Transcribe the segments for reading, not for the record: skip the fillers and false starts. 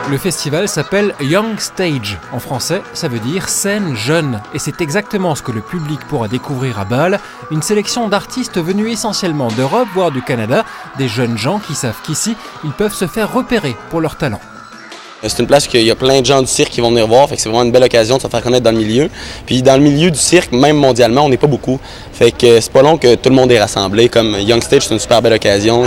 Le festival s'appelle Young Stage. En français, ça veut dire scène jeune. Et c'est exactement ce que le public pourra découvrir à Bâle. Une sélection d'artistes venus essentiellement d'Europe, voire du Canada. Des jeunes gens qui savent qu'ici, ils peuvent se faire repérer pour leur talent. C'est une place où il y a plein de gens du cirque qui vont venir voir, fait que c'est vraiment une belle occasion de se faire connaître dans le milieu. Puis dans le milieu du cirque, même mondialement, on n'est pas beaucoup. Fait que c'est pas long que tout le monde est rassemblé. Comme Young Stage, c'est une super belle occasion,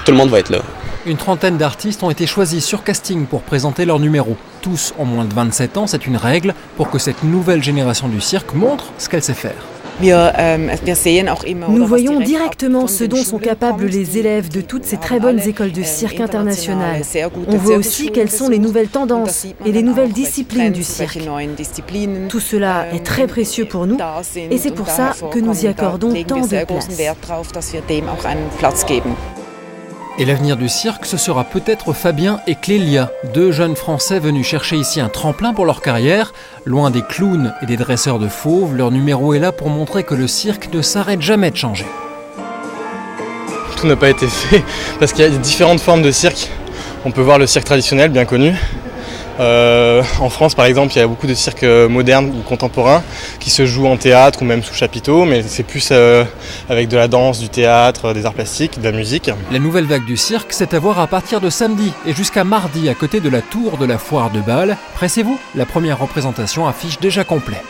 tout le monde va être là. Une trentaine d'artistes ont été choisis sur casting pour présenter leur numéro. Tous ont moins de 27 ans, c'est une règle pour que cette nouvelle génération du cirque montre ce qu'elle sait faire. Nous voyons directement ce dont sont capables les élèves de toutes ces très bonnes écoles de cirque internationales. On voit aussi quelles sont les nouvelles tendances et les nouvelles disciplines du cirque. Tout cela est très précieux pour nous et c'est pour ça que nous y accordons tant de place. Et l'avenir du cirque, ce sera peut-être Fabien et Clélia, deux jeunes Français venus chercher ici un tremplin pour leur carrière. Loin des clowns et des dresseurs de fauves, leur numéro est là pour montrer que le cirque ne s'arrête jamais de changer. Tout n'a pas été fait parce qu'il y a différentes formes de cirque. On peut voir le cirque traditionnel, bien connu. En France, par exemple, il y a beaucoup de cirques modernes ou contemporains qui se jouent en théâtre ou même sous chapiteau, mais c'est plus avec de la danse, du théâtre, des arts plastiques, de la musique. La nouvelle vague du cirque, c'est à voir à partir de samedi et jusqu'à mardi à côté de la tour de la foire de Bâle. Pressez-vous, la première représentation affiche déjà complet.